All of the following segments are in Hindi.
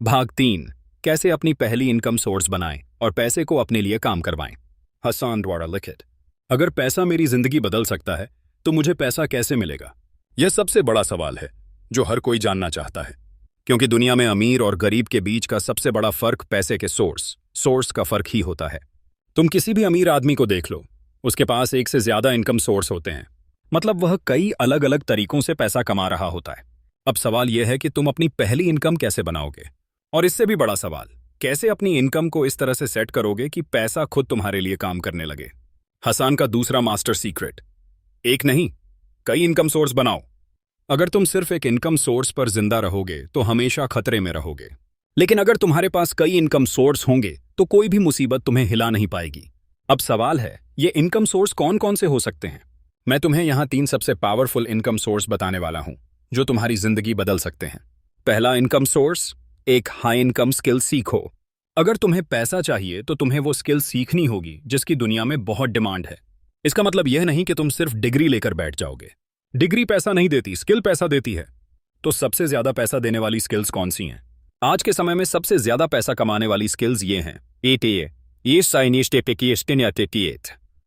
भाग 3। कैसे अपनी पहली इनकम सोर्स बनाएं और पैसे को अपने लिए काम करवाएं। हसन द्वारा लिखित। अगर पैसा मेरी जिंदगी बदल सकता है तो मुझे पैसा कैसे मिलेगा? यह सबसे बड़ा सवाल है जो हर कोई जानना चाहता है, क्योंकि दुनिया में अमीर और गरीब के बीच का सबसे बड़ा फर्क पैसे के सोर्स का फर्क ही होता है। तुम किसी भी अमीर आदमी को देख लो, उसके पास एक से ज्यादा इनकम सोर्स होते हैं, मतलब वह कई अलग अलग तरीकों से पैसा कमा रहा होता है। अब सवाल यह है कि तुम अपनी पहली इनकम कैसे बनाओगे, और इससे भी बड़ा सवाल, कैसे अपनी इनकम को इस तरह से सेट करोगे कि पैसा खुद तुम्हारे लिए काम करने लगे। हसन का दूसरा मास्टर सीक्रेट, एक नहीं कई इनकम सोर्स बनाओ। अगर तुम सिर्फ एक इनकम सोर्स पर जिंदा रहोगे तो हमेशा खतरे में रहोगे, लेकिन अगर तुम्हारे पास कई इनकम सोर्स होंगे तो कोई भी मुसीबत तुम्हें हिला नहीं पाएगी। अब सवाल है, ये इनकम सोर्स कौन कौन से हो सकते हैं? मैं तुम्हें यहां 3 सबसे पावरफुल इनकम सोर्स बताने वाला हूं जो तुम्हारी जिंदगी बदल सकते हैं। पहला इनकम सोर्स, एक हाई इनकम स्किल सीखो। अगर तुम्हें पैसा चाहिए तो तुम्हें वो स्किल सीखनी होगी जिसकी दुनिया में बहुत डिमांड है। इसका मतलब यह नहीं कि तुम सिर्फ डिग्री लेकर बैठ जाओगे। डिग्री पैसा नहीं देती, स्किल पैसा देती है। तो सबसे ज्यादा पैसा देने वाली स्किल्स कौन सी हैं? आज के समय में सबसे ज्यादा पैसा कमाने वाली स्किल्स ये हैं।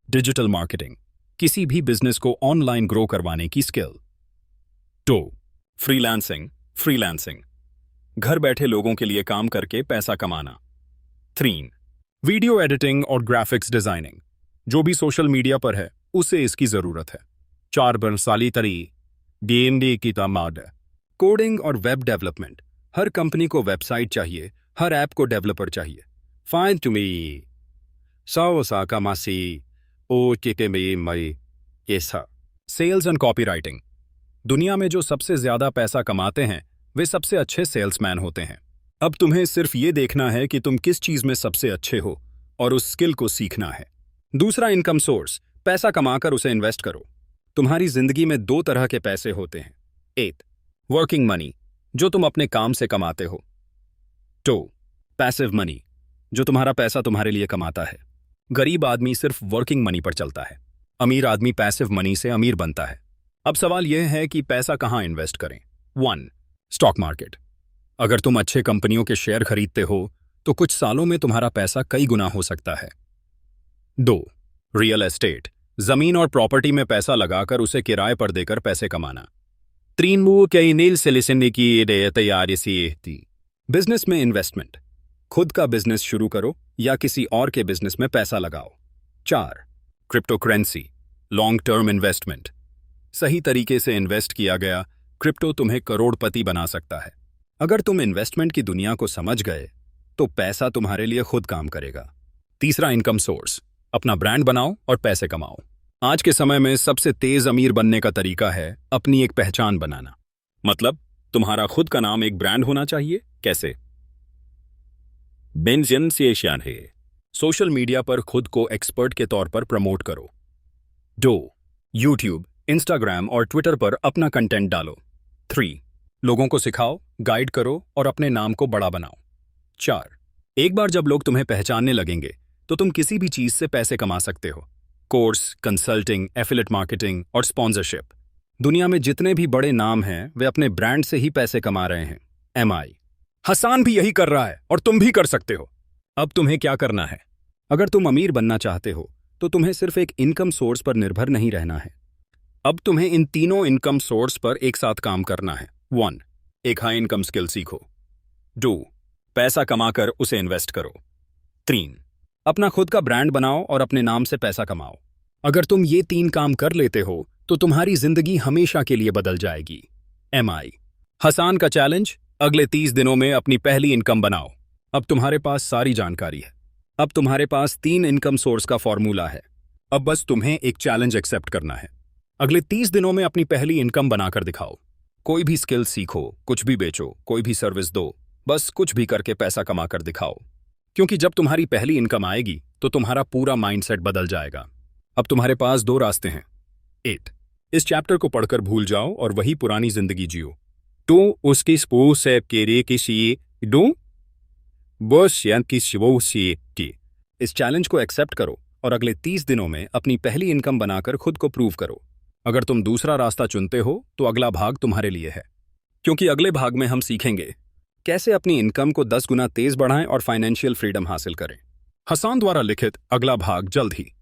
डिजिटल मार्केटिंग, किसी भी बिजनेस को ऑनलाइन ग्रो करवाने की स्किल। 2. फ्रीलांसिंग, घर बैठे लोगों के लिए काम करके पैसा कमाना। 3. वीडियो एडिटिंग और ग्राफिक्स डिजाइनिंग, जो भी सोशल मीडिया पर है उसे इसकी जरूरत है। 4. बरसाली तरी डीएनडी की तामाद, कोडिंग और वेब डेवलपमेंट, हर कंपनी को वेबसाइट चाहिए, हर ऐप को डेवलपर चाहिए। 5. तुम्हें साओसा का मासी ओ केटे में मई ऐसा। सेल्स एंड कॉपीराइटिंग, दुनिया में जो सबसे ज्यादा पैसा कमाते हैं वे सबसे अच्छे सेल्समैन होते हैं। अब तुम्हें सिर्फ ये देखना है कि तुम किस चीज में सबसे अच्छे हो और उस स्किल को सीखना है। दूसरा इनकम सोर्स, पैसा कमाकर उसे इन्वेस्ट करो। तुम्हारी जिंदगी में 2 तरह के पैसे होते हैं। 1. वर्किंग मनी, जो तुम अपने काम से कमाते हो। 2. पैसिव मनी, जो तुम्हारा पैसा तुम्हारे लिए कमाता है। गरीब आदमी सिर्फ वर्किंग मनी पर चलता है, अमीर आदमी पैसिव मनी से अमीर बनता है। अब सवाल यह है कि पैसा कहां इन्वेस्ट करें। 1. स्टॉक मार्केट, अगर तुम अच्छे कंपनियों के शेयर खरीदते हो तो कुछ सालों में तुम्हारा पैसा कई गुना हो सकता है। 2. रियल एस्टेट, जमीन और प्रॉपर्टी में पैसा लगाकर उसे किराए पर देकर पैसे कमाना। 3. बिजनेस में इन्वेस्टमेंट, खुद का बिजनेस शुरू करो या किसी और के बिजनेस में पैसा लगाओ। 4. Crypto currency, long term investment, सही तरीके से इन्वेस्ट किया गया क्रिप्टो तुम्हें करोड़पति बना सकता है। अगर तुम इन्वेस्टमेंट की दुनिया को समझ गए तो पैसा तुम्हारे लिए खुद काम करेगा। तीसरा इनकम सोर्स, अपना ब्रांड बनाओ और पैसे कमाओ। आज के समय में सबसे तेज अमीर बनने का तरीका है अपनी एक पहचान बनाना, मतलब तुम्हारा खुद का नाम एक ब्रांड होना चाहिए। कैसे? बेंजियन है, सोशल मीडिया पर खुद को एक्सपर्ट के तौर पर प्रमोट करो। 2. यूट्यूब, इंस्टाग्राम और ट्विटर पर अपना कंटेंट डालो। 3. लोगों को सिखाओ, गाइड करो और अपने नाम को बड़ा बनाओ। 4. एक बार जब लोग तुम्हें पहचानने लगेंगे तो तुम किसी भी चीज से पैसे कमा सकते हो। कोर्स, कंसल्टिंग, एफिलिएट मार्केटिंग और स्पॉन्सरशिप, दुनिया में जितने भी बड़े नाम हैं वे अपने ब्रांड से ही पैसे कमा रहे हैं। MI, हसन भी यही कर रहा है और तुम भी कर सकते हो। अब तुम्हें क्या करना है? अगर तुम अमीर बनना चाहते हो तो तुम्हें सिर्फ एक इनकम सोर्स पर निर्भर नहीं रहना है। अब तुम्हें इन तीनों इनकम सोर्स पर एक साथ काम करना है। 1. एक हाई इनकम स्किल सीखो। 2. पैसा कमाकर उसे इन्वेस्ट करो। 3. अपना खुद का ब्रांड बनाओ और अपने नाम से पैसा कमाओ। अगर तुम ये 3 काम कर लेते हो तो तुम्हारी जिंदगी हमेशा के लिए बदल जाएगी। MI, हसन का चैलेंज, अगले 30 दिनों में अपनी पहली इनकम बनाओ। अब तुम्हारे पास सारी जानकारी है, अब तुम्हारे पास 3 इनकम सोर्स का फॉर्मूला है। अब बस तुम्हें एक चैलेंज एक्सेप्ट करना है। अगले 30 दिनों में अपनी पहली इनकम बनाकर दिखाओ। कोई भी स्किल सीखो, कुछ भी बेचो, कोई भी सर्विस दो, बस कुछ भी करके पैसा कमाकर दिखाओ। क्योंकि जब तुम्हारी पहली इनकम आएगी तो तुम्हारा पूरा माइंडसेट बदल जाएगा। अब तुम्हारे पास 2 रास्ते हैं। 8. इस चैप्टर को पढ़कर भूल जाओ और वही पुरानी जिंदगी जियो। तो उसकी स्पो से केरे किसी दो बस की इस चैलेंज को एक्सेप्ट करो और अगले 30 दिनों में अपनी पहली इनकम बनाकर खुद को प्रूव करो। अगर तुम दूसरा रास्ता चुनते हो तो अगला भाग तुम्हारे लिए है, क्योंकि अगले भाग में हम सीखेंगे कैसे अपनी इनकम को 10 गुना तेज बढ़ाएं और फाइनेंशियल फ्रीडम हासिल करें। हसान द्वारा लिखित अगला भाग जल्द ही।